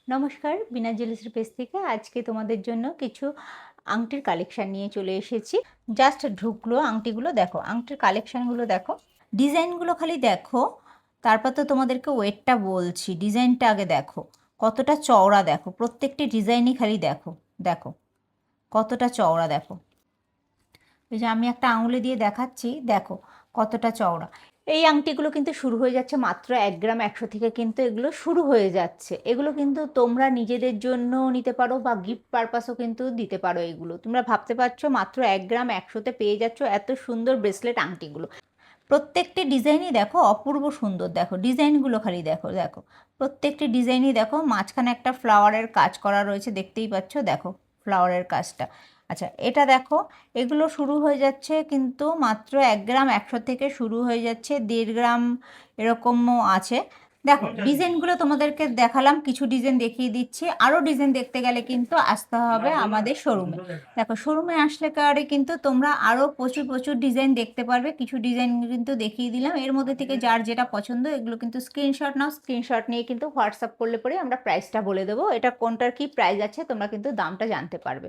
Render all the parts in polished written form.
নমস্কার, বিনা জুয়েলার্সের পেজ থেকে আজকে তোমাদের জন্য কিছু আংটির কালেকশন নিয়ে চলে এসেছি। জাস্ট ঢুকলো আংটিগুলো দেখো, আংটির কালেকশনগুলো দেখো, ডিজাইনগুলো খালি দেখো। তারপর তো তোমাদেরকে ওয়েটটা বলছি, ডিজাইনটা আগে দেখো কতটা চওড়া, দেখো প্রত্যেকটি ডিজাইনই খালি দেখো, দেখো কতটা চওড়া দেখো। এই যে আমি একটা আঙুলে দিয়ে দেখাচ্ছি, দেখো কতটা চওড়া। এই আংটিগুলো কিন্তু শুরু হয়ে যাচ্ছে মাত্র 1 গ্রাম 100 থেকে, কিন্তু এগুলো শুরু হয়ে যাচ্ছে। এগুলো কিন্তু তোমরা নিজেদের জন্য নিতে পারো বা গিফট পারপাসও কিন্তু দিতে পারো। এগুলো তোমরা ভাবতে পারছো মাত্র 1 গ্রাম 100-তে পেয়ে যাচ্ছ এত সুন্দর ব্রেসলেট আংটিগুলো। প্রত্যেকটি ডিজাইনই দেখো অপূর্ব সুন্দর, দেখো ডিজাইনগুলো খালি দেখো, দেখো প্রত্যেকটি ডিজাইনই দেখো। মাঝখানে একটা ফ্লাওয়ারের কাজ করা রয়েছে, দেখতেই পাচ্ছ, দেখো ফ্লাওয়ারের কাজটা। আচ্ছা এটা দেখো, এগুলো শুরু হয়ে যাচ্ছে কিন্তু মাত্র 1 গ্রাম 100 থেকে শুরু হয়ে যাচ্ছে, 1.5 গ্রাম এরকমও আছে। দেখো ডিজাইনগুলো তোমাদেরকে দেখালাম, কিছু ডিজাইন দেখিয়ে দিচ্ছি। আরও ডিজাইন দেখতে গেলে কিন্তু আসতে হবে আমাদের শোরুমে। দেখো শোরুমে আসলে কারে কিন্তু তোমরা আরও প্রচুর প্রচুর ডিজাইন দেখতে পারবে। কিছু ডিজাইন কিন্তু দেখিয়ে দিলাম, এর মধ্যে থেকে যার যেটা পছন্দ এগুলো কিন্তু স্ক্রিনশট নাও, স্ক্রিনশট নিয়ে কিন্তু হোয়াটসঅ্যাপ করলে পরে আমরা প্রাইসটা বলে দেবো, এটা কোনটার কি প্রাইস আছে তোমরা কিন্তু দামটা জানতে পারবে।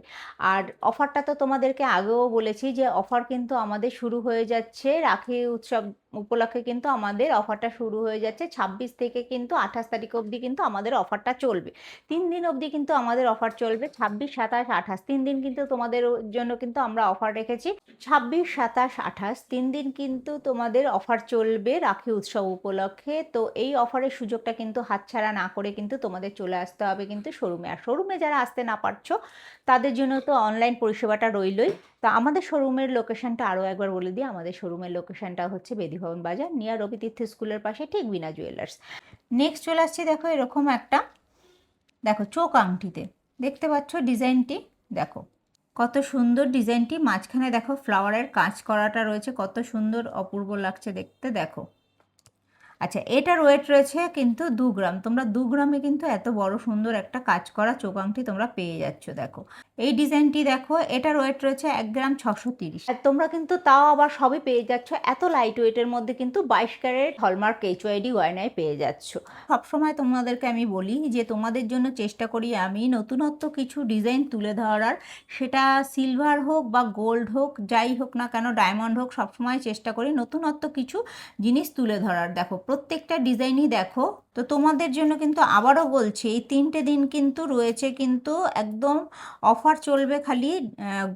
আর অফারটা তো তোমাদেরকে আগেও বলেছি যে অফার কিন্তু আমাদের শুরু হয়ে যাচ্ছে রাখি উৎসব উপলক্ষে, কিন্তু আমাদের অফারটা শুরু হয়ে যাচ্ছে 26 থেকে, কিন্তু 28 তারিখ অবধি কিন্তু আমাদের অফারটা চলবে। 3 দিন অবধি কিন্তু আমাদের অফার চলবে, 26, 27, 28, 3 দিন কিন্তু তোমাদের জন্য কিন্তু আমরা অফার রেখেছি। 26, 27, 28 3 দিন কিন্তু তোমাদের অফার চলবে রাখি উৎসব উপলক্ষে। তো এই অফারের সুযোগটা কিন্তু হাতছাড়া না করে কিন্তু তোমাদের চলে আসতে হবে কিন্তু শোরুমে। আর শোরুমে যারা আসতে না পারছো তাদের জন্য তো অনলাইন পরিষেবাটা রইলই। তো আমাদের শোরুমের লোকেশনটা আরও একবার বলে দিই, আমাদের শোরুমের লোকেশনটা হচ্ছে বেদিভবন বাজার, নিয়ার রবিতীর্থ স্কুলের পাশে, ঠিক বিনা জুয়েলার্স। নেক্সট চলে আসছি, দেখো এরকম একটা, দেখো চোখ আংটিতে, দেখতে পাচ্ছ ডিজাইনটি, দেখো কত সুন্দর ডিজাইনটি। মাঝখানে দেখো ফ্লাওয়ারের কাজ করাটা রয়েছে, কত সুন্দর অপূর্ব লাগছে দেখতে, দেখো। আচ্ছা এটার ওয়েট রয়েছে কিন্তু 2 গ্রাম। তোমরা 2 গ্রামে কিন্তু এত বড় সুন্দর একটা কাজ করা চোখ আংটি তোমরা পেয়ে যাচ্ছ। দেখো এই ডিজাইনটি দেখো, এটার ওয়েট রয়েছে 1 গ্রাম 630। আর তোমরা কিন্তু তাও আবার সবই পেয়ে যাচ্ছ এত লাইট ওয়েটের মধ্যে, কিন্তু 22 ক্যারেট হলমার্ক এইচওআইডি গয়নায় পেয়ে যাচ্ছ। সবসময় তোমাদেরকে আমি বলি যে তোমাদের জন্য চেষ্টা করি আমি নতুনত্ব কিছু ডিজাইন তুলে ধরার, সেটা সিলভার হোক বা গোল্ড হোক, যাই হোক না কেন, ডায়মন্ড হোক, সবসময় চেষ্টা করি নতুনত্ব কিছু জিনিস তুলে ধরার। দেখো প্রত্যেকটা ডিজাইনই দেখো। তো তোমাদের জন্য কিন্তু আবারও বলছি, এই 3টে দিন কিন্তু রয়েছে কিন্তু একদম অফার চলবে, খালি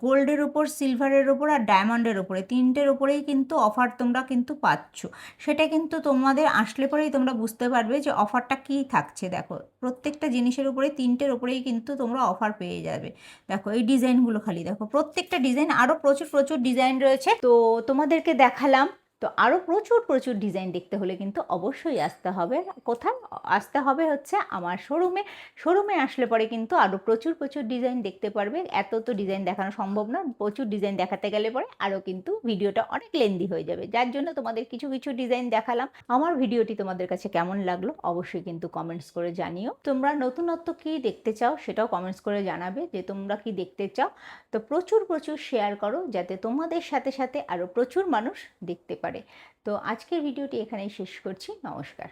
গোল্ডের ওপর, সিলভারের ওপর আর ডায়মন্ডের ওপরে, 3টের ওপরেই কিন্তু অফার তোমরা কিন্তু পাচ্ছ। সেটা কিন্তু তোমাদের আসলে পরেই তোমরা বুঝতে পারবে যে অফারটা কী থাকছে। দেখো প্রত্যেকটা জিনিসের উপরে, 3টের ওপরেই কিন্তু তোমরা অফার পেয়ে যাবে। দেখো এই ডিজাইনগুলো খালি দেখো, প্রত্যেকটা ডিজাইন, আরও প্রচুর প্রচুর ডিজাইন রয়েছে তো তোমাদেরকে দেখালাম। তো আরও প্রচুর প্রচুর ডিজাইন দেখতে হলে কিন্তু অবশ্যই আসতে হবে। কোথায় আসতে হবে? হচ্ছে আমার শোরুমে। শোরুমে আসলে পরে কিন্তু আরও প্রচুর প্রচুর ডিজাইন দেখতে পারবে। এত তো ডিজাইন দেখানো সম্ভব না, প্রচুর ডিজাইন দেখাতে গেলে পরে আরও কিন্তু ভিডিওটা অনেক লেন্দি হয়ে যাবে, যার জন্য তোমাদের কিছু কিছু ডিজাইন দেখালাম। আমার ভিডিওটি তোমাদের কাছে কেমন লাগলো অবশ্যই কিন্তু কমেন্টস করে জানিও। তোমরা নতুনত্ব কী দেখতে চাও সেটাও কমেন্টস করে জানাবে যে তোমরা কি দেখতে চাও। তো প্রচুর প্রচুর শেয়ার করো যাতে তোমাদের সাথে সাথে আরও প্রচুর মানুষ দেখতে পারে। তো আজকের ভিডিওটি এখানেই শেষ করছি, নমস্কার।